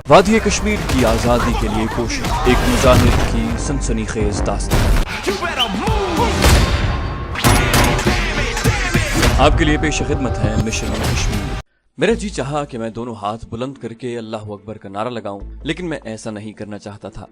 وادی کشمیر کی آزادی کے لیے کوشش، ایک مجاہد کی سنسنیخیز داستان آپ کے لیے پیش خدمت ہے مشن کشمیر۔ میرا جی چاہا کہ میں دونوں ہاتھ بلند کر کے اللہ اکبر کا نعرہ لگاؤں، لیکن میں ایسا نہیں کرنا چاہتا تھا۔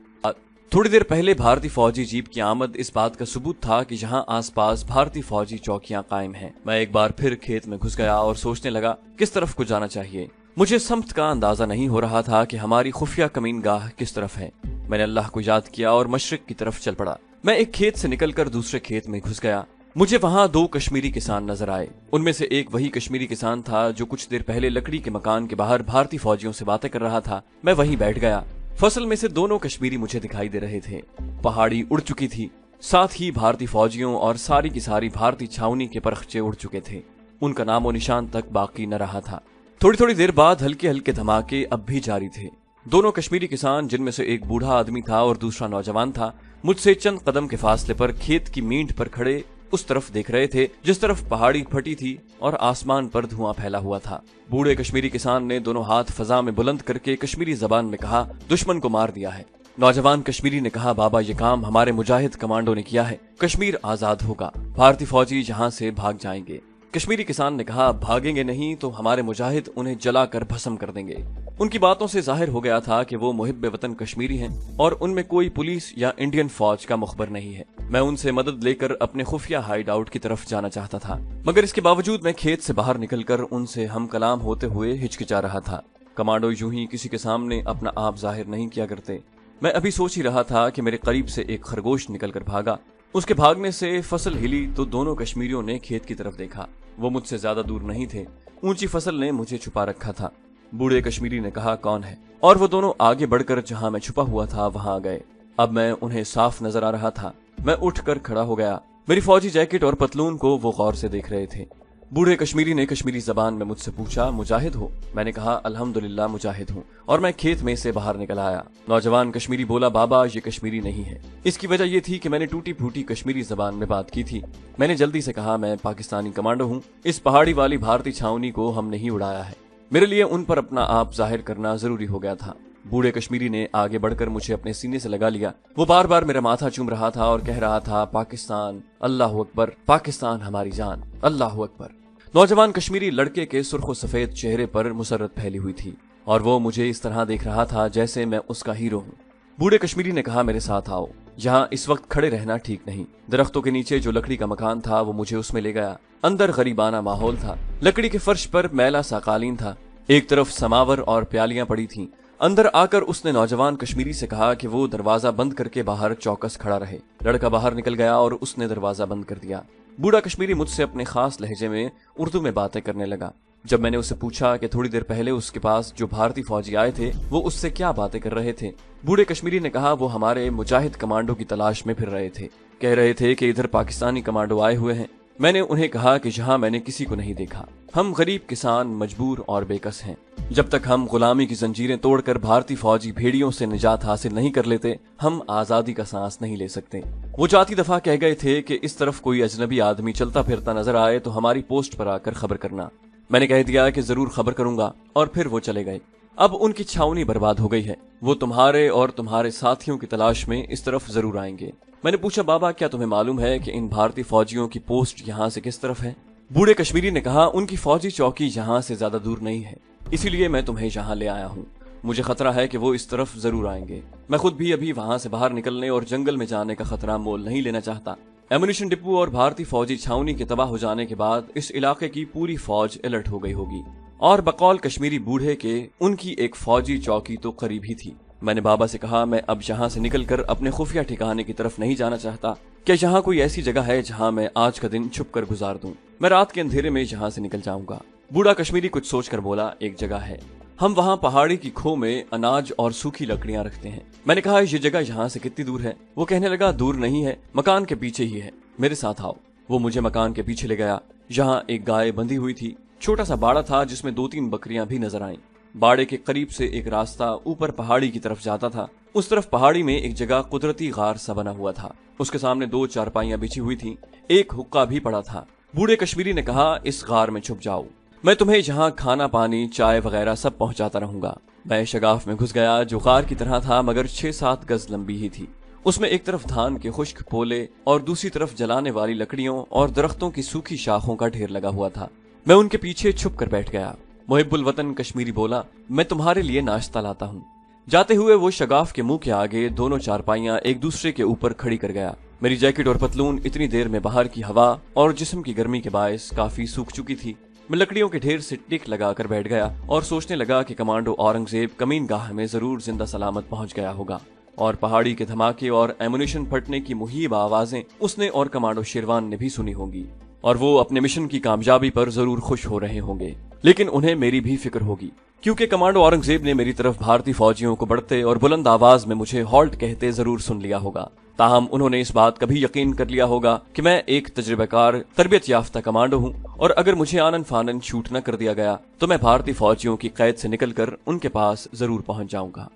تھوڑی دیر پہلے بھارتی فوجی جیپ کی آمد اس بات کا ثبوت تھا کہ جہاں آس پاس بھارتی فوجی چوکیاں قائم ہیں۔ میں ایک بار پھر کھیت میں گھس گیا اور سوچنے لگا کس طرف کو جانا چاہیے۔ مجھے سمت کا اندازہ نہیں ہو رہا تھا کہ ہماری خفیہ کمین گاہ کس طرف ہے۔ میں نے اللہ کو یاد کیا اور مشرق کی طرف چل پڑا۔ میں ایک کھیت سے نکل کر دوسرے کھیت میں گھس گیا۔ مجھے وہاں دو کشمیری کسان نظر آئے۔ ان میں سے ایک وہی کشمیری کسان تھا جو کچھ دیر پہلے لکڑی کے مکان کے باہر بھارتی فوجیوں سے باتیں کر رہا تھا۔ میں وہیں بیٹھ گیا۔ فصل میں سے دونوں کشمیری مجھے دکھائی دے رہے تھے۔ پہاڑی اڑ چکی تھی، ساتھ ہی بھارتی فوجیوں اور ساری کی ساری بھارتی چھاونی کے پرخچے اڑ چکے تھے۔ ان کا نام و نشان تک باقی نہ رہا تھا۔ تھوڑی دیر بعد ہلکے ہلکے دھماکے اب بھی جاری تھے۔ دونوں کشمیری کسان، جن میں سے ایک بوڑھا آدمی تھا اور دوسرا نوجوان تھا، مجھ سے چند قدم کے فاصلے پر کھیت کی مینڈ پر کھڑے اس طرف دیکھ رہے تھے جس طرف پہاڑی پھٹی تھی اور آسمان پر دھواں پھیلا ہوا تھا۔ بوڑھے کشمیری کسان نے دونوں ہاتھ فضا میں بلند کر کے کشمیری زبان میں کہا، دشمن کو مار دیا ہے۔ نوجوان کشمیری نے کہا، بابا یہ کام ہمارے مجاہد کمانڈو نے کیا ہے، کشمیر آزاد ہوگا، بھارتی فوجی یہاں سے بھاگ جائیں گے۔ کشمیری کسان نے کہا، بھاگیں گے نہیں تو ہمارے مجاہد انہیں جلا کر بھسم کر دیں گے۔ ان کی باتوں سے ظاہر ہو گیا تھا کہ وہ محب وطن کشمیری ہیں اور ان میں کوئی پولیس یا انڈین فوج کا مخبر نہیں ہے۔ میں ان سے مدد لے کر اپنے خفیہ ہائیڈ آؤٹ کی طرف جانا چاہتا تھا، مگر اس کے باوجود میں کھیت سے باہر نکل کر ان سے ہم کلام ہوتے ہوئے ہچکچا رہا تھا۔ کمانڈو یوں ہی کسی کے سامنے اپنا آپ ظاہر نہیں کیا کرتے۔ میں ابھی سوچ ہی رہا تھا کہ میرے قریب سے ایک خرگوش نکل کر بھاگا۔ اس کے بھاگنے سے فصل ہلی تو دونوں کشمیریوں نے کھیت کی طرف دیکھا۔ وہ مجھ سے زیادہ دور نہیں تھے، اونچی فصل نے مجھے چھپا رکھا تھا۔ بوڑھے کشمیری نے کہا، کون ہے؟ اور وہ دونوں آگے بڑھ کر جہاں میں چھپا ہوا تھا وہاں آ گئے۔ اب میں انہیں صاف نظر آ رہا تھا۔ میں اٹھ کر کھڑا ہو گیا۔ میری فوجی جیکٹ اور پتلون کو وہ غور سے دیکھ رہے تھے۔ بوڑھے کشمیری نے کشمیری زبان میں مجھ سے پوچھا، مجاہد ہو؟ میں نے کہا، الحمدللہ مجاہد ہوں، اور میں کھیت میں سے باہر نکل آیا۔ نوجوان کشمیری بولا، بابا یہ کشمیری نہیں ہے۔ اس کی وجہ یہ تھی کہ میں نے ٹوٹی پھوٹی کشمیری زبان میں بات کی تھی۔ میں نے جلدی سے کہا، میں پاکستانی کمانڈو ہوں، اس پہاڑی والی بھارتی چھاونی کو ہم نہیں اڑایا ہے۔ میرے لیے ان پر اپنا آپ ظاہر کرنا ضروری ہو گیا تھا۔ بوڑھے کشمیری نے آگے بڑھ کر مجھے اپنے سینے سے لگا لیا۔ وہ بار بار میرا ماتھا چوم رہا تھا اور کہہ رہا تھا، پاکستان، اللہ اکبر، پاکستان ہماری جان، اللہ اکبر۔ نوجوان کشمیری لڑکے کے سرخ و سفید چہرے پر مسرت پھیلی ہوئی تھی اور وہ مجھے اس طرح دیکھ رہا تھا جیسے میں اس کا ہیرو ہوں۔ بوڑھے کشمیری نے کہا، میرے ساتھ آؤ، یہاں اس وقت کھڑے رہنا ٹھیک نہیں۔ درختوں کے نیچے جو لکڑی کا مکان تھا وہ مجھے اس میں لے گیا۔ اندر غریبانہ ماحول تھا۔ لکڑی کے فرش پر میلا سا قالین تھا، ایک طرف سماور اور پیالیاں پڑی تھیں۔ اندر آ کر اس نے نوجوان کشمیری سے کہا کہ وہ دروازہ بند کر کے باہر چوکس کھڑا رہے۔ لڑکا باہر نکل گیا اور اس نے دروازہ بند کر دیا۔ بوڑھا کشمیری مجھ سے اپنے خاص لہجے میں اردو میں باتیں کرنے لگا۔ جب میں نے اسے پوچھا کہ تھوڑی دیر پہلے اس کے پاس جو بھارتی فوجی آئے تھے وہ اس سے کیا باتیں کر رہے تھے، بوڑھے کشمیری نے کہا، وہ ہمارے مجاہد کمانڈو کی تلاش میں پھر رہے تھے، کہہ رہے تھے کہ ادھر پاکستانی کمانڈو آئے ہوئے ہیں۔ میں نے انہیں کہا کہ جہاں میں نے کسی کو نہیں دیکھا۔ ہم غریب کسان مجبور اور بے کس ہیں۔ جب تک ہم غلامی کی زنجیریں توڑ کر بھارتی فوجی بھیڑیوں سے نجات حاصل نہیں کر لیتے، ہم آزادی کا سانس نہیں لے سکتے۔ وہ جاتی دفعہ کہہ گئے تھے کہ اس طرف کوئی اجنبی آدمی چلتا پھرتا نظر آئے تو ہماری پوسٹ پر آ کر خبر کرنا۔ میں نے کہہ دیا کہ ضرور خبر کروں گا، اور پھر وہ چلے گئے۔ اب ان کی چھاونی برباد ہو گئی ہے۔ وہ تمہارے اور تمہارے ساتھیوں کی تلاش میں اس طرف ضرور آئیں گے۔ میں نے پوچھا، بابا کیا تمہیں معلوم ہے کہ ان بھارتی فوجیوں کی پوسٹ یہاں سے کس طرف ہے؟ بوڑھے کشمیری نے کہا، ان کی فوجی چوکی یہاں سے زیادہ دور نہیں ہے، اسی لیے میں تمہیں یہاں لے آیا ہوں۔ مجھے خطرہ ہے کہ وہ اس طرف ضرور آئیں گے۔ میں خود بھی ابھی وہاں سے باہر نکلنے اور جنگل میں جانے کا خطرہ مول نہیں لینا چاہتا۔ ایمونیشن ڈپو اور بھارتی فوجی چھاونی کے تباہ ہو جانے کے بعد اس علاقے کی پوری فوج الرٹ ہو گئی ہوگی، اور بقول کشمیری بوڑھے کے ان کی ایک فوجی چوکی تو قریب ہی تھی۔ میں نے بابا سے کہا، میں اب یہاں سے نکل کر اپنے خفیہ ٹھکانے کی طرف نہیں جانا چاہتا۔ کیا یہاں کوئی ایسی جگہ ہے جہاں میں آج کا دن چھپ کر گزار دوں؟ میں رات کے اندھیرے میں یہاں سے نکل جاؤں گا۔ بوڑھا کشمیری کچھ سوچ کر بولا، ایک جگہ ہے، ہم وہاں پہاڑی کی کھو میں اناج اور سوکھی لکڑیاں رکھتے ہیں۔ میں نے کہا، یہ جگہ یہاں سے کتنی دور ہے؟ وہ کہنے لگا، دور نہیں ہے، مکان کے پیچھے ہی ہے، میرے ساتھ آؤ۔ وہ مجھے مکان کے پیچھے لے گیا، جہاں ایک گائے بندھی ہوئی تھی۔ چھوٹا سا باڑا تھا جس میں 2-3 بکریاں بھی نظر آئیں۔ باڑے کے قریب سے ایک راستہ اوپر پہاڑی کی طرف جاتا تھا۔ اس طرف پہاڑی میں ایک جگہ قدرتی غار سا بنا ہوا تھا۔ اس کے سامنے 2 چارپائیاں بچھی ہوئی تھیں، ایک حقہ بھی پڑا تھا۔ بوڑھے کشمیری نے کہا، اس غار میں چھپ جاؤ۔ मैं तुम्हें जहाँ खाना पानी चाय वगैरह सब पहुंचाता रहूंगा। मैं शगाफ में घुस गया जो गार की तरह था मगर 6-7 गज लंबी ही थी। उसमें एक तरफ धान के खुश्क पोले और दूसरी तरफ जलाने वाली लकड़ियों और दरख्तों की सूखी शाखों का ढेर लगा हुआ था। मैं उनके पीछे छुप कर बैठ गया। मुहिब्बुल वतन कश्मीरी बोला, मैं तुम्हारे लिए नाश्ता लाता हूँ। जाते हुए वो शगाफ के मुंह के आगे दोनों चारपाइयां एक दूसरे के ऊपर खड़ी कर गया। मेरी जैकेट और पतलून इतनी देर में बाहर की हवा और जिस्म की गर्मी के बायस काफी सूख चुकी थी। मैं लकड़ियों के ढेर से टिक लगाकर बैठ गया और सोचने लगा कि कमांडो औरंगजेब कमीन गाह में जरूर जिंदा सलामत पहुंच गया होगा और पहाड़ी के धमाके और एमुनिशन फटने की मुहीब आवाजें उसने और कमांडो शेरवान ने भी सुनी होंगी और वो अपने मिशन की कामयाबी पर जरूर खुश हो रहे होंगे। लेकिन उन्हें मेरी भी फिक्र होगी क्योंकि कमांडो औरंगजेब ने मेरी तरफ भारतीय फौजियों को बढ़ते और बुलंद आवाज में मुझे हॉल्ट कहते जरूर सुन लिया होगा। ताहम उन्होंने इस बात का भी यकीन कर लिया होगा कि मैं एक तजुर्बेकार तरबियत याफ्ता कमांडो हूँ और अगर मुझे आनन फानन शूट न कर दिया गया तो मैं भारतीय फौजियों की कैद से निकलकर उनके पास जरूर पहुंच जाऊंगा।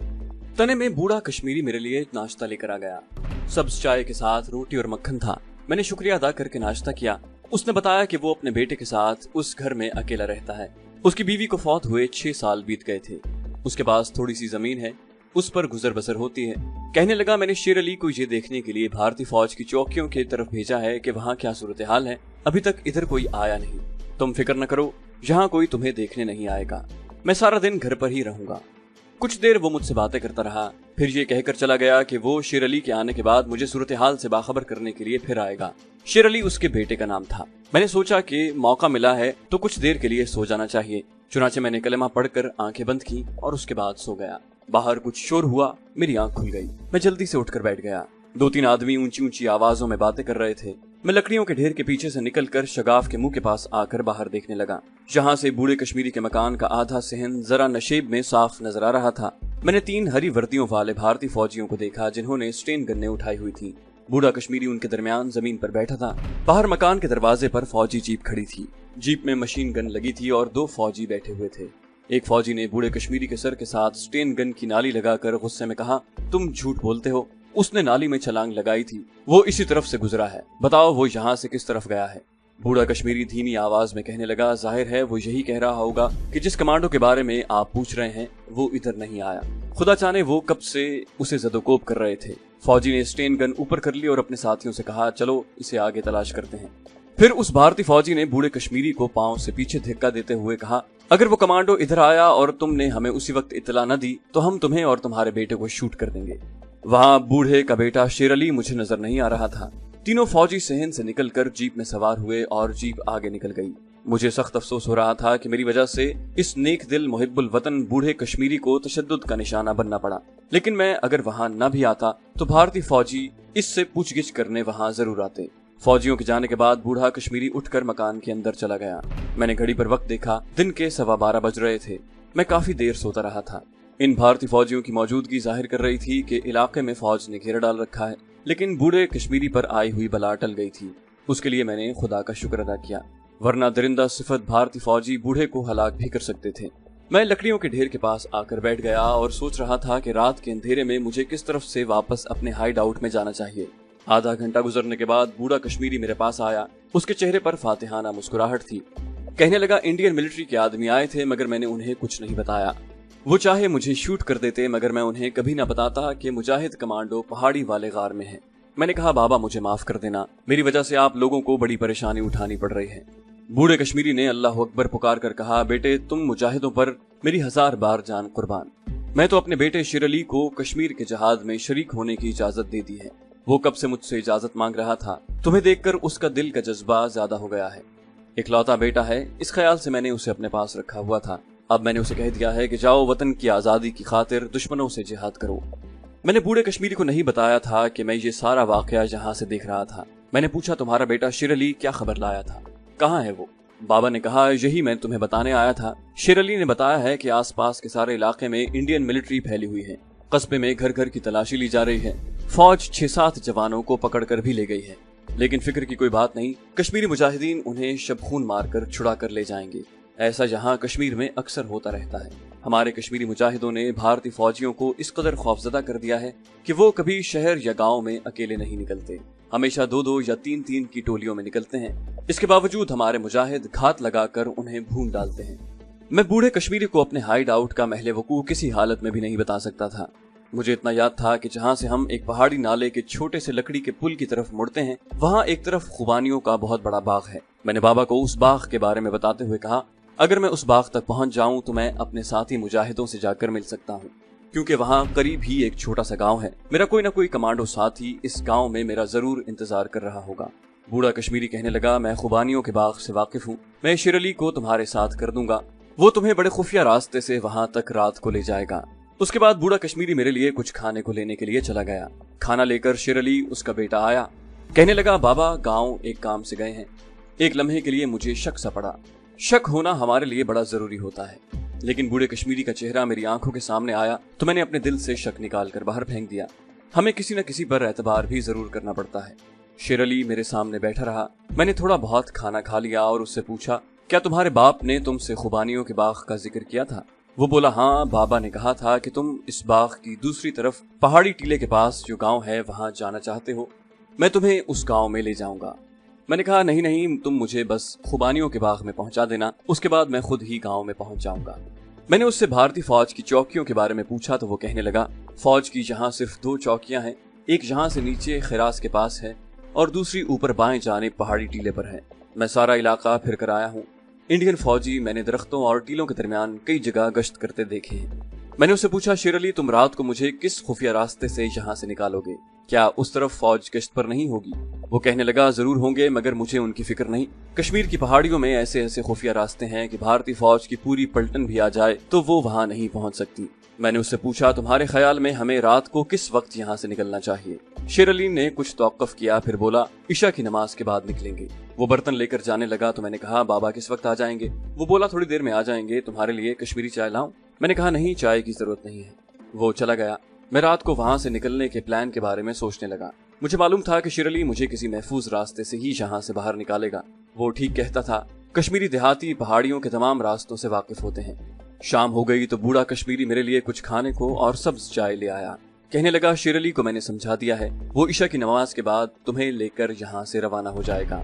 तने में बूढ़ा कश्मीरी मेरे लिए नाश्ता लेकर आ गया। सब्ज चाय के साथ रोटी और मक्खन था। मैंने शुक्रिया अदा करके नाश्ता किया। उसने बताया कि वो अपने बेटे के साथ उस घर में अकेला रहता है। उसकी बीवी को फौत हुए 6 साल बीत गए थे। उसके पास थोड़ी सी जमीन है, उस पर गुजर बसर होती है। कहने लगा, मैंने शेर अली को ये देखने के लिए भारतीय फौज की चौकियों की तरफ भेजा है कि वहाँ क्या सूरत हाल है। अभी तक इधर कोई आया नहीं। तुम फिक्र न करो, यहाँ कोई तुम्हें देखने नहीं आएगा। मैं सारा दिन घर पर ही रहूंगा। कुछ देर वो मुझसे बातें करता रहा, फिर ये कहकर चला गया कि वो शेर अली के आने के बाद मुझे सूरत हाल से बाखबर करने के लिए फिर आएगा। शेर अली उसके बेटे का नाम था। मैंने सोचा कि मौका मिला है तो कुछ देर के लिए सो जाना चाहिए। चुनाचे मैंने कलमा पढ़कर आंखें बंद की और उसके बाद सो गया। बाहर कुछ शोर हुआ, मेरी आंख खुल गई। मैं जल्दी से उठकर बैठ गया। 2-3 आदमी ऊंची ऊंची आवाजों में बातें कर रहे थे। मैं लकड़ियों के ढेर के पीछे से निकलकर शगाफ के मुंह के पास आकर बाहर देखने लगा, जहां से बूढ़े कश्मीरी के मकान का आधा सहन जरा नशेब में साफ नजर आ रहा था। मैंने 3 हरी वर्दियों वाले भारतीय फौजियों को देखा जिन्होंने स्टेन गन्ने उठाई हुई थी। बूढ़ा कश्मीरी उनके दरमियान जमीन पर बैठा था। बाहर मकान के दरवाजे पर फौजी जीप खड़ी थी। जीप में मशीन गन लगी थी और 2 फौजी बैठे हुए थे। एक फौजी ने बूढ़े कश्मीरी के सर के साथ स्टेन गन की नाली लगाकर गुस्से में कहा, तुम झूठ बोलते हो। उसने नाली में छलांग लगाई थी। वो इसी तरफ से गुजरा है। बताओ वो यहाँ से किस तरफ गया है। बूढ़ा कश्मीरी धीमी आवाज में कहने लगा, जाहिर है वो यही कह रहा होगा कि जिस कमांडो के बारे में आप पूछ रहे हैं वो इधर नहीं आया। खुदा जाने वो कब से उसे जदोकोब कर रहे थे। फौजी ने स्टेन गन ऊपर कर ली और अपने साथियों से कहा, चलो इसे आगे तलाश करते हैं। फिर उस भारतीय फौजी ने बूढ़े कश्मीरी को पांव से पीछे धक्का देते हुए कहा, अगर वो कमांडो इधर आया और तुमने हमें उसी वक्त इत्तला न दी तो हम तुम्हें और तुम्हारे बेटे को शूट कर देंगे। वहाँ बूढ़े का बेटा शेर अली मुझे नजर नहीं आ रहा था। तीनों फौजी सहन से निकलकर जीप में सवार हुए और जीप आगे निकल गई। मुझे सख्त अफसोस हो रहा था कि मेरी वजह से इस नेक दिल मुहिब्बुल वतन बूढ़े कश्मीरी को तशद्दुद का निशाना बनना पड़ा। लेकिन मैं अगर वहाँ न भी आता तो भारतीय फौजी इससे पूछगिछ करने वहाँ जरूर आते। फौजियों के जाने के बाद बूढ़ा कश्मीरी उठकर मकान के अंदर चला गया। मैंने घड़ी पर वक्त देखा, दिन के 12:15 बज रहे थे। मैं काफी देर सोता रहा था। इन भारतीय फौजियों की मौजूदगी जाहिर कर रही थी कि इलाके में फौज ने घेरा डाल रखा है। लेकिन बूढ़े कश्मीरी पर आई हुई बला टल गई थी। उसके लिए मैंने खुदा का शुक्र अदा किया, वरना दरिंदा सिफत भारतीय फौजी बूढ़े को हलाक भी कर सकते थे। मैं लकड़ियों के ढेर के पास आकर बैठ गया और सोच रहा था कि रात के अंधेरे में मुझे किस तरफ से वापस अपने हाइड आउट में जाना चाहिए। आधा घंटा गुजरने के बाद बूढ़ा कश्मीरी मेरे पास आया। उसके चेहरे पर फातिहाना मुस्कुराहट थी। कहने लगा, इंडियन मिलिट्री के आदमी आए थे मगर मैंने उन्हें कुछ नहीं बताया। वो चाहे मुझे शूट कर देते मगर मैं उन्हें कभी न बताता कि मुजाहिद कमांडो पहाड़ी वाले गार में है। मैंने कहा, बाबा मुझे माफ कर देना, मेरी वजह से आप लोगों को बड़ी परेशानी उठानी पड़ रही है। बूढ़े कश्मीरी ने अल्लाह अकबर पुकार कर कहा, बेटे तुम मुजाहिदों पर मेरी 1000 बार जान कुर्बान। मैं तो अपने बेटे शेर अली को कश्मीर के जहाद में शरीक होने की इजाजत दे दी है। वो कब से मुझसे इजाजत मांग रहा था। तुम्हें देखकर उसका दिल का जज्बा ज्यादा हो गया है। इकलौता बेटा है, इस ख्याल से मैंने उसे अपने पास रखा हुआ था। अब मैंने उसे कह दिया है कि जाओ वतन की आजादी की खातिर दुश्मनों से जिहाद करो। मैंने बूढ़े कश्मीरी को नहीं बताया था कि मैं ये सारा वाकया जहाँ से देख रहा था। मैंने पूछा, तुम्हारा बेटा शेर अली क्या खबर लाया था, कहाँ है वो? बाबा ने कहा, यही मैं तुम्हें बताने आया था। शेर अली ने बताया है कि आसपास के सारे इलाके में इंडियन मिलिट्री फैली हुई है। कस्बे में घर घर की तलाशी ली जा रही है। फौज 6-7 जवानों को पकड़कर भी ले गई है। लेकिन फिक्र की कोई बात नहीं, कश्मीरी मुजाहिदीन उन्हें शबखून मारकर छुड़ा कर ले जाएंगे। ऐसा यहाँ कश्मीर में अक्सर होता रहता है। हमारे कश्मीरी मुजाहिदों ने भारतीय फौजियों को इस कदर खौफजदा कर दिया है कि वो कभी शहर या गांव में अकेले नहीं निकलते, हमेशा 2-2 या 3-3 की टोलियों में निकलते हैं। इसके बावजूद हमारे मुजाहिद घात लगाकर उन्हें भून डालते हैं। मैं बूढ़े कश्मीरी को अपने हाइड आउट का महले वकूअ किसी हालत में भी नहीं बता सकता था। मुझे इतना याद था कि जहाँ से हम एक पहाड़ी नाले के छोटे से लकड़ी के पुल की तरफ मुड़ते हैं, वहाँ एक तरफ खुबानियों का बहुत बड़ा बाग है। मैंने बाबा को उस बाग के बारे में बताते हुए कहा, अगर मैं उस बाग तक पहुंच जाऊं तो मैं अपने साथी मुजाहिदों से जाकर मिल सकता हूं, क्योंकि वहां करीब ही एक छोटा सा गांव है। मेरा कोई ना कोई कमांडो साथी इस गांव में मेरा जरूर इंतजार कर रहा होगा। बूढ़ा कश्मीरी कहने लगा, मैं खुबानियों के बाग से वाकिफ हूँ, मैं शेर अली को तुम्हारे साथ कर दूंगा, वो तुम्हें बड़े खुफिया रास्ते से वहां तक रात को ले जाएगा। उसके बाद बूढ़ा कश्मीरी मेरे लिए कुछ खाने को लेने के लिए चला गया। खाना लेकर शेर अली उसका बेटा आया। कहने लगा, बाबा गाँव एक काम से गए हैं। एक लम्हे के लिए मुझे शक सा पड़ा। शक होना हमारे लिए बड़ा जरूरी होता है, लेकिन बूढ़े कश्मीरी का चेहरा मेरी आंखों के सामने आया तो मैंने अपने दिल से शक निकाल कर बाहर फेंक दिया। हमें किसी न किसी पर एतबार भी जरूर करना पड़ता है। शेर अली मेरे सामने बैठा रहा। मैंने थोड़ा बहुत खाना खा लिया और उससे पूछा, क्या तुम्हारे बाप ने तुमसे खुबानियों के बाग का जिक्र किया था? वो बोला, हाँ, बाबा ने कहा था कि तुम इस बाग की दूसरी तरफ पहाड़ी टीले के पास जो गाँव है वहां जाना चाहते हो, मैं तुम्हें उस गाँव में ले जाऊंगा। मैंने कहा, नहीं नहीं, तुम मुझे बस खुबानियों के बाग में पहुंचा देना, उसके बाद मैं खुद ही गांव में पहुंच जाऊंगा। मैंने उससे भारतीय फौज की चौकियों के बारे में पूछा तो वो कहने लगा, फौज की यहाँ सिर्फ 2 चौकियां हैं, एक यहाँ से नीचे खिरास के पास है और दूसरी ऊपर बाएं जानिब पहाड़ी टीले पर है। मैं सारा इलाका फिर कर आया हूँ। इंडियन फौजी मैंने दरख्तों और टीलों के दरमियान कई जगह गश्त करते देखे हैं। मैंने उससे पूछा, शेर अली, तुम रात को मुझे किस खुफिया रास्ते से यहाँ से निकालोगे? क्या उस तरफ फौज गश्त पर नहीं होगी? वो कहने लगा, जरूर होंगे, मगर मुझे उनकी फिक्र नहीं। कश्मीर की पहाड़ियों में ऐसे ऐसे खुफिया रास्ते हैं कि भारतीय फौज की पूरी पलटन भी आ जाए तो वो वहाँ नहीं पहुँच सकती। मैंने उससे पूछा, तुम्हारे ख्याल में हमें रात को किस वक्त यहाँ से निकलना चाहिए? शेर अली ने कुछ तौक़ुफ़ किया, फिर बोला, इशा की नमाज के बाद निकलेंगे। वो बर्तन लेकर जाने लगा तो मैंने कहा, बाबा किस वक्त आ जाएंगे? वो बोला, थोड़ी देर में आ जाएंगे, तुम्हारे लिए कश्मीरी चाय लाऊं? मैंने कहा, नहीं, चाय की जरूरत नहीं है। वो चला गया। मैं रात को वहां से निकलने के प्लान के बारे में सोचने लगा। मुझे मालूम था कि शेर अली मुझे किसी महफूज रास्ते से ही यहाँ से बाहर निकालेगा। वो ठीक कहता था। कश्मीरी देहाती पहाड़ियों के तमाम रास्तों से वाकिफ होते हैं। शाम हो गई तो बूढ़ा कश्मीरी मेरे लिए कुछ खाने को और सब्ज चाय ले आया। कहने लगा, शेर अली को मैंने समझा दिया है, वो ईशा की नमाज के बाद तुम्हें लेकर यहाँ से रवाना हो जाएगा।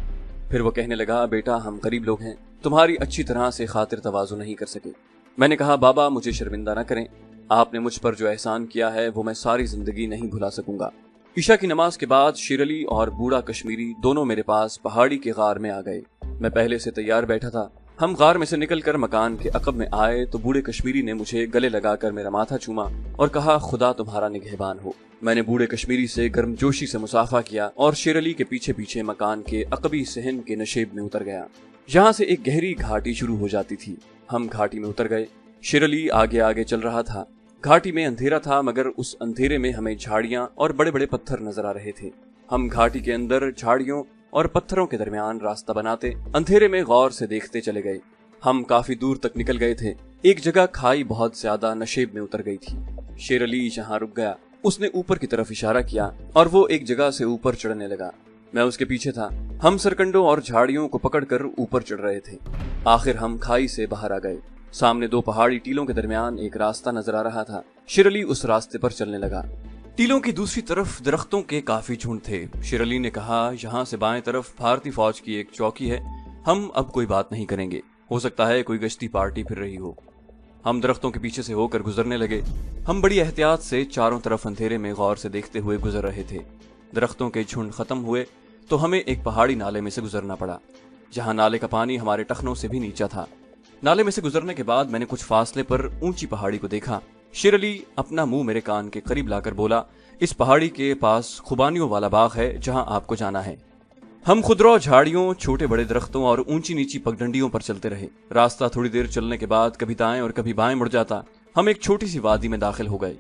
फिर वो कहने लगा, बेटा, हम गरीब लोग हैं, तुम्हारी अच्छी तरह से खातिर तवाज़ु नहीं कर सके। मैंने कहा, बाबा मुझे शर्मिंदा न करें, आपने मुझ पर जो एहसान किया है वो मैं सारी जिंदगी नहीं भुला सकूंगा। ईशा की नमाज के बाद शेर अली और बूढ़ा कश्मीरी दोनों मेरे पास पहाड़ी के गार में आ गए। मैं पहले से तैयार बैठा था। हम गार में से निकलकर मकान के अकब में आए तो बूढ़े कश्मीरी ने मुझे गले लगाकर मेरा माथा चूमा और कहा, खुदा तुम्हारा निगहबान हो। मैंने बूढ़े कश्मीरी से गर्मजोशी से मुसाफा किया और शेर अली के पीछे पीछे मकान के अकबी सहन के नशेब में उतर गया। यहाँ से एक गहरी घाटी शुरू हो जाती थी। हम घाटी में उतर गए। शेर अली आगे आगे चल रहा था। घाटी में अंधेरा था, मगर उस अंधेरे में हमें झाड़ियां और बड़े बड़े पत्थर नजर आ रहे थे। हम घाटी के अंदर झाड़ियों और पत्थरों के दरमियान रास्ता बनाते अंधेरे में गौर से देखते चले गए। हम काफी दूर तक निकल गए थे। एक जगह खाई बहुत ज्यादा नशेब में उतर गई थी। शेर अली जहाँ रुक गया, उसने ऊपर की तरफ इशारा किया और वो एक जगह से ऊपर चढ़ने लगा। मैं उसके पीछे था। हम सरकंडों और झाड़ियों को पकड़कर ऊपर चढ़ रहे थे। आखिर हम खाई से बाहर आ गए। सामने 2 पहाड़ी टीलों के दरमियान एक रास्ता नजर आ रहा था। शेर अली उस रास्ते पर चलने लगा। टीलों की दूसरी तरफ दरख्तों के काफी झुंड थे। शेर अली ने कहा, यहाँ से बाएं तरफ भारतीय फौज की एक चौकी है, हम अब कोई बात नहीं करेंगे, हो सकता है कोई गश्ती पार्टी फिर रही हो। हम दरख्तों के पीछे से होकर गुजरने लगे। हम बड़ी एहतियात से चारों तरफ अंधेरे में गौर से देखते हुए गुजर रहे थे। दरख्तों के झुंड खत्म हुए तो हमें एक पहाड़ी नाले में से गुजरना पड़ा, जहाँ नाले का पानी हमारे टखनों से भी नीचा था। नाले में से गुजरने के बाद मैंने कुछ फासले पर ऊंची पहाड़ी को देखा। शेर अली अपना मुंह मेरे कान के करीब लाकर बोला, इस पहाड़ी के पास खुबानियों वाला बाग है जहां आपको जाना है। हम खुदरो झाड़ियों, छोटे बड़े दरख्तों और ऊंची नीची पगडंडियों पर चलते रहे। रास्ता थोड़ी देर चलने के बाद कभी दाएं और कभी बाएं मुड़ जाता। हम एक छोटी सी वादी में दाखिल हो गए।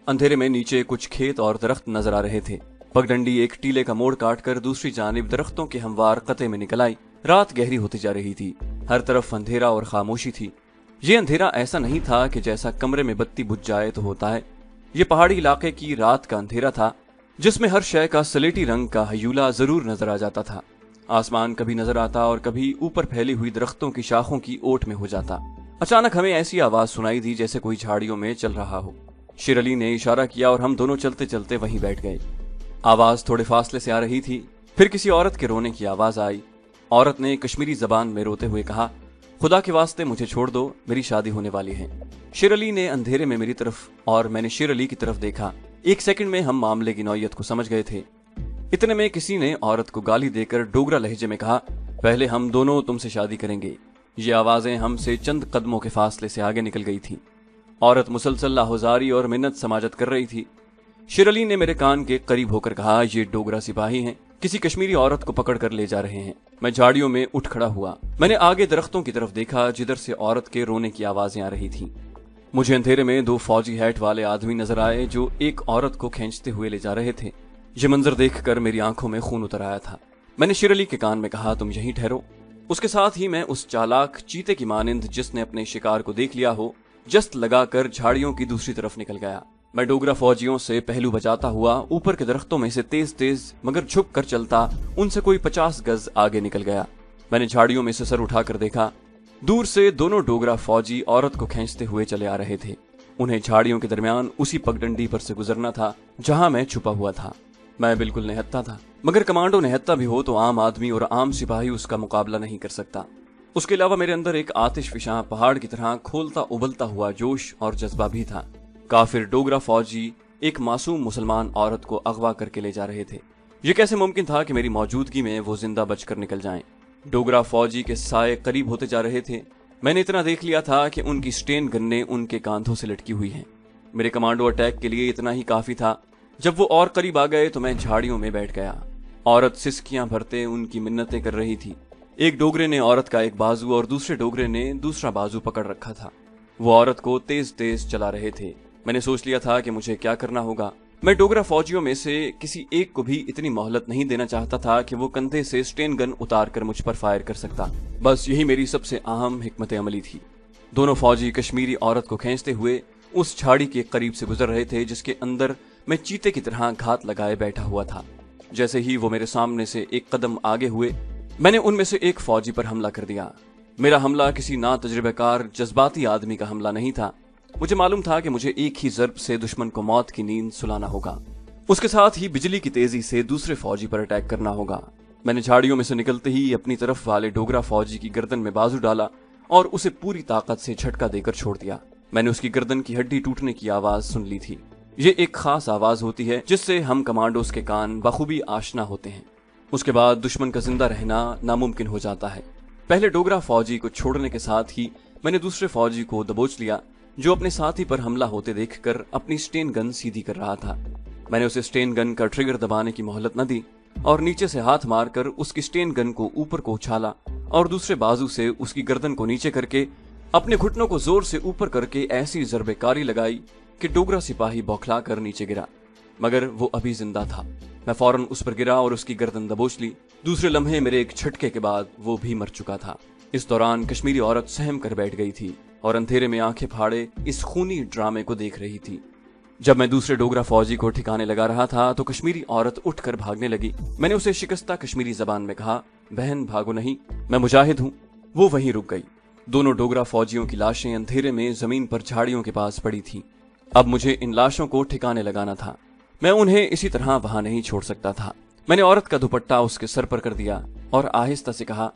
अंधेरे में नीचे कुछ खेत और दरख्त नजर आ रहे थे। पगडंडी एक टीले का मोड़ काटकर दूसरी जानिब दरख्तों के हमवार कते में निकल आई। रात गहरी होती जा रही थी। हर तरफ अंधेरा और खामोशी थी। ये अंधेरा ऐसा नहीं था कि जैसा कमरे में बत्ती बुझ जाए तो होता है। ये पहाड़ी इलाके की रात का अंधेरा था, जिसमें हर शय का सलेटी रंग का हयूला जरूर नजर आ जाता था। आसमान कभी नजर आता और कभी ऊपर फैली हुई दरख्तों की शाखों की ओट में हो जाता। अचानक हमें ऐसी आवाज सुनाई दी जैसे कोई झाड़ियों में चल रहा हो। शेर अली ने इशारा किया और हम दोनों चलते चलते वहीं बैठ गए। आवाज थोड़े फासले से आ रही थी, फिर किसी औरत के रोने की आवाज आई। औरत ने कश्मीरी जबान में रोते हुए कहा, खुदा के वास्ते मुझे छोड़ दो, मेरी शादी होने वाली है। शेर अली ने अंधेरे में मेरी तरफ और मैंने शेर अली की तरफ देखा। एक सेकंड में हम मामले की नौयत को समझ गए थे। इतने में किसी ने औरत को गाली देकर डोगरा लहजे में कहा, पहले हम दोनों तुमसे शादी करेंगे। ये आवाजें हमसे चंद कदमों के फासले से आगे निकल गई थी। औरत मुसलसल लाहुजारी और मिन्नत समाजत कर रही थी। शेर अली ने मेरे कान के करीब होकर कहा, ये डोगरा सिपाही हैं, किसी कश्मीरी औरत को पकड़ कर ले जा रहे हैं। मैं झाड़ियों में उठ खड़ा हुआ। मैंने आगे दरख्तों की तरफ देखा जिधर से औरत के रोने की आवाजें आ रही थीं। मुझे अंधेरे में दो फौजी हैट वाले आदमी नजर आए जो एक औरत को खींचते हुए ले जा रहे थे। ये मंजर देखकर मेरी आंखों में खून उतर आया था। मैंने शेर अली के कान में कहा, तुम यहीं ठहरो। उसके साथ ही मैं उस चालाक चीते की मानिंद जिसने अपने शिकार को देख लिया हो, जस्त लगाकर झाड़ियों की दूसरी तरफ निकल गया। मैं डोगरा फौजियों से पहलू बचाता हुआ ऊपर के दरख्तों में से तेज तेज मगर झुक कर चलता उनसे कोई 50 गज आगे निकल गया। मैंने झाड़ियों में से सर उठाकर देखा। दूर से दोनों डोगरा फौजी औरत को खींचते हुए चले आ रहे थे। उन्हें झाड़ियों के दरमियान उसी पगडंडी पर से गुजरना था जहां मैं छुपा हुआ था। मैं बिल्कुल निहत्था था, मगर कमांडो निहत्था भी हो तो आम आदमी और आम सिपाही उसका मुकाबला नहीं कर सकता। उसके अलावा मेरे अंदर एक आतिशफिशां पहाड़ की तरह खोलता उबलता हुआ जोश और जज्बा भी था। काफिर डोगरा फौजी एक मासूम मुसलमान औरत को अगवा करके ले जा रहे थे। ये कैसे मुमकिन था कि मेरी मौजूदगी में वो जिंदा बचकर निकल जाएं? डोगरा फौजी के साए करीब होते जा रहे थे। मैंने इतना देख लिया था कि उनकी स्टेन गन्ने उनके कांधों से लटकी हुई हैं। मेरे कमांडो अटैक के लिए इतना ही काफी था। जब वो और करीब आ गए तो मैं झाड़ियों में बैठ गया। औरत सिसकियां भरते उनकी मिन्नतें कर रही थी। एक डोगरे ने औरत का एक बाजू और दूसरे डोगरे ने दूसरा बाजू पकड़ रखा था। वो औरत को तेज तेज चला रहे थे। मैंने सोच लिया था कि मुझे क्या करना होगा। मैं डोगरा फौजियों में से किसी एक को भी इतनी मोहलत नहीं देना चाहता था कि वो कंधे से स्टेन गन उतार कर मुझ पर फायर कर सकता। बस यही मेरी सबसे अहम हिकमत अमली थी। दोनों फौजी कश्मीरी औरत को खींचते हुए उस झाड़ी के करीब से गुजर रहे थे जिसके अंदर मैं चीते की तरह घात लगाए बैठा हुआ था। जैसे ही वो मेरे सामने से एक कदम आगे हुए, मैंने उनमें से एक फौजी पर हमला कर दिया। मेरा हमला किसी ना तजुर्बेकार जज्बाती आदमी का हमला नहीं था। मुझे मालूम था कि मुझे एक ही ज़र्ब से दुश्मन को मौत की नींद सुलाना होगा। उसके साथ ही बिजली की तेजी से दूसरे फौजी पर अटैक करना होगा। मैंने झाड़ियों में से निकलते ही अपनी तरफ वाले डोगरा फौजी की गर्दन में बाजू डाला और उसे पूरी ताकत से झटका देकर छोड़ दिया। मैंने उसकी गर्दन की हड्डी टूटने की आवाज सुन ली थी। ये एक खास आवाज होती है जिससे हम कमांडोज के कान बखूबी आशना होते हैं। उसके बाद दुश्मन का जिंदा रहना नामुमकिन हो जाता है। पहले डोगरा फौजी को छोड़ने के साथ ही मैंने दूसरे फौजी को दबोच लिया जो अपने साथी पर हमला होते देखकर अपनी स्टेन गन सीधी कर रहा था। मैंने उसे स्टेन गन का ट्रिगर दबाने की मोहलत न दी और नीचे से हाथ मारकर उसकी स्टेन गन को ऊपर को उछाला और दूसरे बाजू से उसकी गर्दन को नीचे करके अपने घुटनों को जोर से ऊपर करके ऐसी जरबेकारी लगाई कि डोगरा सिपाही बौखला कर नीचे गिरा, मगर वो अभी जिंदा था। मैं फौरन उस पर गिरा और उसकी गर्दन दबोच ली। दूसरे लम्हे मेरे एक झटके के बाद वो भी मर चुका था। इस दौरान कश्मीरी औरत सहम कर बैठ गई थी और अंधेरे में आंखें फाड़े इस खूनी ड्रामे को देख रही थी। जब मैं दूसरे डोगरा फौजी को ठिकाने लगा रहा था तो कश्मीरी औरत उठकर भागने लगी। मैंने उसे शिकस्ता कश्मीरी जबान में कहा, बहन भागो नहीं, मैं मुजाहिद हूँ। वो वहीं रुक गई। दोनों डोगरा फौजियों की लाशें अंधेरे में जमीन पर झाड़ियों के पास पड़ी थीं। अब मुझे इन लाशों को ठिकाने लगाना था। मैं उन्हें इसी तरह वहां नहीं छोड़ सकता था। मैंने औरत का दुपट्टा उसके सर पर कर दिया और आहिस्ता से कहा,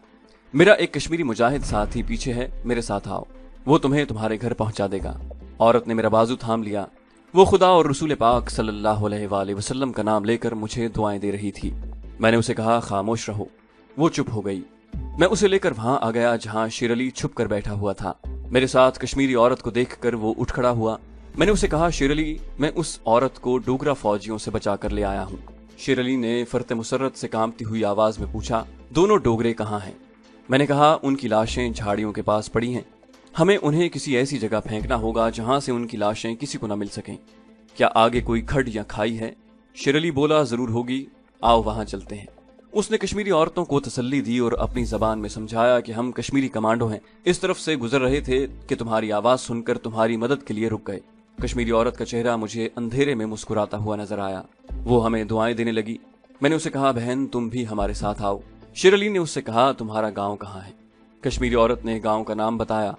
मेरा एक कश्मीरी मुजाहिद साथी पीछे है, मेरे साथ आओ, वो तुम्हें तुम्हारे घर पहुंचा देगा। औरत ने मेरा बाजू थाम लिया। वो खुदा और रसूल पाक सल्लल्लाहु अलैहि वसल्लम का नाम लेकर मुझे दुआएं दे रही थी। मैंने उसे कहा, खामोश रहो। वो चुप हो गई। मैं उसे लेकर वहां आ गया जहां शेर अली छुप कर बैठा हुआ था। मेरे साथ कश्मीरी औरत को देखकर वो उठ खड़ा हुआ। मैंने उसे कहा, शेर अली, मैं उस औरत को डोगरा फौजियों से बचा कर ले आया हूँ। शेर अली ने फरते मुसर्रत से कांपती हुई आवाज में पूछा, दोनों डोगरे कहाँ हैं? मैंने कहा, उनकी लाशें झाड़ियों के पास पड़ी हैं। हमें उन्हें किसी ऐसी जगह फेंकना होगा जहां से उनकी लाशें किसी को न मिल सकें। क्या आगे कोई खड्ड या खाई है? शेर अली बोला, जरूर होगी, आओ वहां चलते हैं। उसने कश्मीरी औरतों को तसल्ली दी और अपनी जबान में समझाया कि हम कश्मीरी कमांडो हैं, इस तरफ से गुजर रहे थे कि तुम्हारी आवाज सुनकर तुम्हारी मदद के लिए रुक गए। कश्मीरी औरत का चेहरा मुझे अंधेरे में मुस्कुराता हुआ नजर आया। वो हमें दुआएं देने लगी। मैंने उसे कहा, बहन तुम भी हमारे साथ आओ। शेर अली ने उससे कहा, तुम्हारा गांव कहाँ है? कश्मीरी औरत ने गांव का नाम बताया।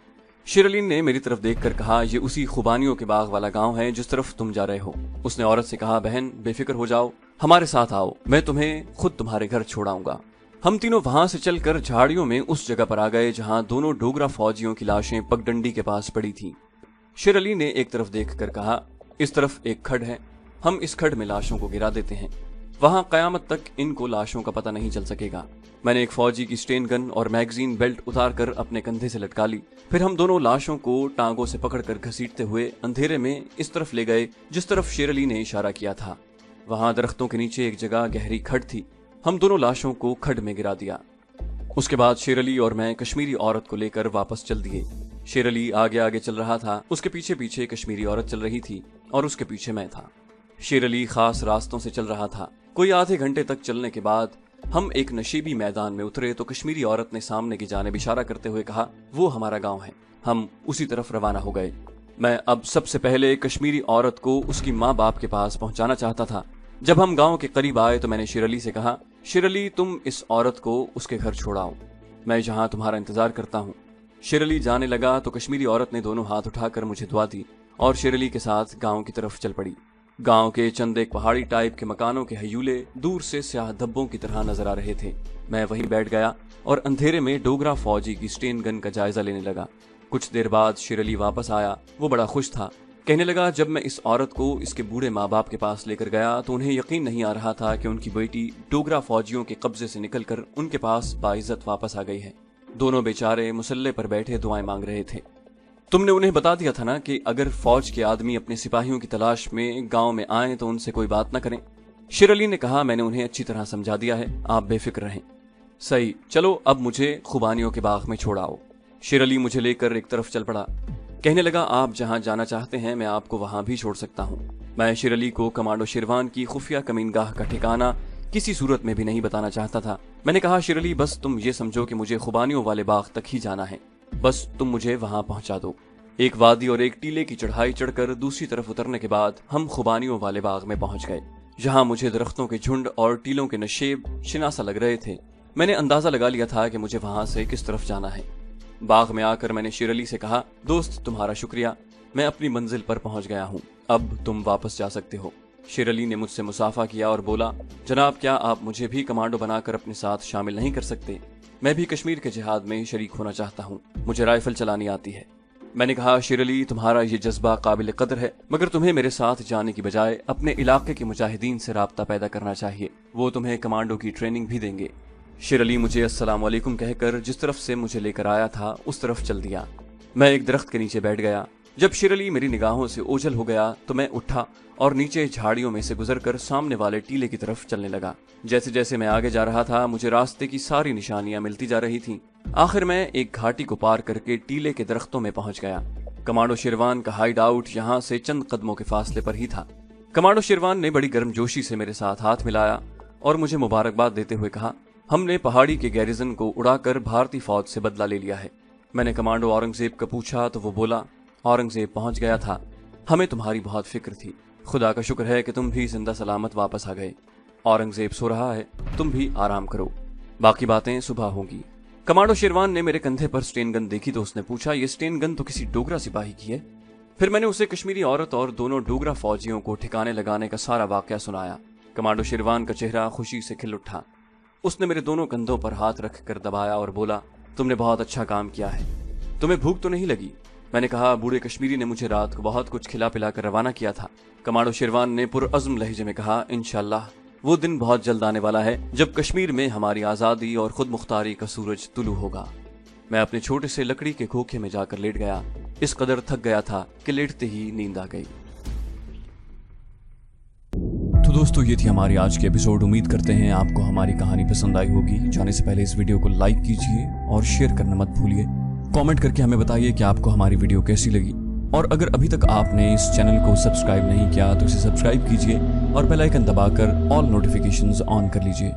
शेर अली ने मेरी तरफ देखकर कहा, ये उसी खुबानियों के बाग वाला गांव है जिस तरफ तुम जा रहे हो। उसने औरत से कहा, बहन बेफिक्र हो जाओ, हमारे साथ आओ, मैं तुम्हें खुद तुम्हारे घर छोड़ाऊंगा। हम तीनों वहां से चलकर झाड़ियों में उस जगह पर आ गए जहां दोनों डोगरा फौजियों की लाशें पगडंडी के पास पड़ी थीं। शेर अली ने एक तरफ देखकर कहा, इस तरफ एक खड्ड है, हम इस खड्ड में लाशों को गिरा देते हैं, वहां कयामत तक इनको लाशों का पता नहीं चल सकेगा। मैंने एक फौजी की स्टेन गन और मैगजीन बेल्ट उतार कर अपने कंधे से लटका ली। फिर हम दोनों लाशों को टांगों से पकड़कर घसीटते हुए अंधेरे में इस तरफ ले गए जिस तरफ शेर अली ने इशारा किया था। वहां दरख्तों के नीचे एक जगह गहरी खड्ड थी। हम दोनों लाशों को खड्ड में गिरा दिया। उसके बाद शेर अली और मैं कश्मीरी औरत को लेकर वापस चल दिए। शेर अली आगे आगे चल रहा था, उसके पीछे पीछे कश्मीरी औरत चल रही थी और उसके पीछे मैं था। शेर अली खास रास्तों से चल रहा था। कोई आधे घंटे तक चलने के बाद हम एक नशीबी मैदान में उतरे तो कश्मीरी औरत ने सामने की जानिब इशारा करते हुए कहा, वो हमारा गांव है। हम उसी तरफ रवाना हो गए। मैं अब सबसे पहले कश्मीरी औरत को उसकी माँ बाप के पास पहुंचाना चाहता था। जब हम गांव के करीब आए तो मैंने शेर अली से कहा, शेर अली तुम इस औरत को उसके घर छोड़ाओ, मैं यहाँ तुम्हारा इंतजार करता हूँ। शेर अली जाने लगा तो कश्मीरी औरत ने दोनों हाथ उठाकर मुझे दुआ दी और शेर अली के साथ गांव की तरफ चल पड़ी। गांव के चंद एक पहाड़ी टाइप के मकानों के हयूले दूर से स्याह धब्बों की तरह नजर आ रहे थे। मैं वहीं बैठ गया और अंधेरे में डोगरा फौजी की स्टेन गन का जायजा लेने लगा। कुछ देर बाद शेर अली वापस आया। वो बड़ा खुश था। कहने लगा, जब मैं इस औरत को इसके बूढ़े माँ बाप के पास लेकर गया तो उन्हें यकीन नहीं आ रहा था कि उनकी बेटी डोगरा फौजियों के कब्जे से निकलकर उनके पास बाइज्जत वापस आ गई है। दोनों बेचारे मुसल्ले पर बैठे दुआएं मांग रहे थे। तुमने उन्हें बता दिया था ना कि अगर फौज के आदमी अपने सिपाहियों की तलाश में गांव में आए तो उनसे कोई बात न करें। शेर अली ने कहा, मैंने उन्हें अच्छी तरह समझा दिया है, आप बेफिक्र रहें। सही, चलो अब मुझे खुबानियों के बाग में छोड़ाओ। शेर अली मुझे लेकर एक तरफ चल पड़ा। कहने लगा, आप जहां जाना चाहते हैं मैं आपको वहां भी छोड़ सकता हूं। मैं शेर अली को कमांडो शेरवान की खुफिया कमीनगाह का ठिकाना किसी सूरत में भी नहीं बताना चाहता था। मैंने कहा, शेर अली बस तुम ये समझो कि मुझे खुबानियों वाले बाग तक ही जाना है, बस तुम मुझे वहां पहुंचा दो। एक वादी और एक टीले की चढ़ाई चढ़कर दूसरी तरफ उतरने के बाद हम खुबानियों वाले बाग में पहुंच गए, जहां मुझे दरख्तों के झुंड और टीलों के नशेब शिनासा लग रहे थे। मैंने अंदाजा लगा लिया था कि मुझे वहां से किस तरफ जाना है। बाग में आकर मैंने शेर अली से कहा, दोस्त तुम्हारा शुक्रिया, मैं अपनी मंजिल पर पहुंच गया हूँ, अब तुम वापस जा सकते हो। शेर अली ने मुझसे मुसाफा किया और बोला, जनाब क्या आप मुझे भी कमांडो बनाकर अपने साथ शामिल नहीं कर सकते? मैं भी कश्मीर के जिहाद में शरीक होना चाहता हूँ, मुझे राइफल चलानी आती है। मैंने कहा, शेर अली तुम्हारा ये जज्बा काबिल कदर है, मगर तुम्हें मेरे साथ जाने की बजाय अपने इलाके के मुजाहिदीन से राब्ता पैदा करना चाहिए, वो तुम्हें कमांडो की ट्रेनिंग भी देंगे। शेर अली मुझे अस्सलाम वालेकुम कहकर जिस तरफ से मुझे लेकर आया था उस तरफ चल दिया। मैं एक दरख्त के नीचे बैठ गया। जब शेर अली मेरी निगाहों से ओझल हो गया तो मैं उठा और नीचे झाड़ियों में से गुजरकर सामने वाले टीले की तरफ चलने लगा। जैसे जैसे मैं आगे जा रहा था मुझे रास्ते की सारी निशानियां मिलती जा रही थीं। आखिर मैं एक घाटी को पार करके टीले के दरख्तों में पहुंच गया। कमांडो शेरवान का हाइड आउट यहाँ से चंद कदमों के फासले पर ही था। कमांडो शेरवान ने बड़ी गर्मजोशी से मेरे साथ हाथ मिलाया और मुझे मुबारकबाद देते हुए कहा, हमने पहाड़ी के गैरिजन को उड़ाकर भारतीय फौज से बदला ले लिया है। मैंने कमांडो औरंगजेब का पूछा तो वो बोला, औरंगजेब पहुंच गया था, हमें तुम्हारी बहुत फिक्र थी, खुदा का शुक्र है कि तुम भी जिंदा सलामत वापस आ गए। औरंगजेब सो रहा है, तुम भी आराम करो, बाकी बातें सुबह होंगी। कमांडो शेरवान ने मेरे कंधे पर स्टेन गन देखी तो उसने पूछा, ये स्टेन गन तो किसी डोगरा सिपाही की है। फिर मैंने उसे कश्मीरी औरत और दोनों डोगरा फौजियों को ठिकाने लगाने का सारा वाकया सुनाया। कमांडो शेरवान का चेहरा खुशी से खिल उठा। उसने मेरे दोनों कंधों पर हाथ रख कर दबाया और बोला, तुमने बहुत अच्छा काम किया है, तुम्हें भूख तो नहीं लगी? मैंने कहा, बूढ़े कश्मीरी ने मुझे रात को बहुत कुछ खिला पिला कर रवाना किया था। कमांडो शेरवान ने पुरअज़्म लहजे में कहा, इंशाअल्लाह वो दिन बहुत जल्द आने वाला है जब कश्मीर में हमारी आज़ादी और खुद मुख्तारी का सूरज तुलू होगा। मैं अपने छोटे से लकड़ी के खोखे में जाकर लेट गया। इस कदर थक गया था कि लेटते ही नींद आ गई। तो दोस्तों, ये थी हमारी आज की एपिसोड। उम्मीद करते हैं आपको हमारी कहानी पसंद आई होगी। जाने से पहले इस वीडियो को लाइक कीजिए और शेयर करना मत भूलिए। कमेंट करके हमें बताइए कि आपको हमारी वीडियो कैसी लगी, और अगर अभी तक आपने इस चैनल को सब्सक्राइब नहीं किया तो इसे सब्सक्राइब कीजिए और बेल आइकन दबाकर ऑल नोटिफिकेशंस ऑन कर लीजिए।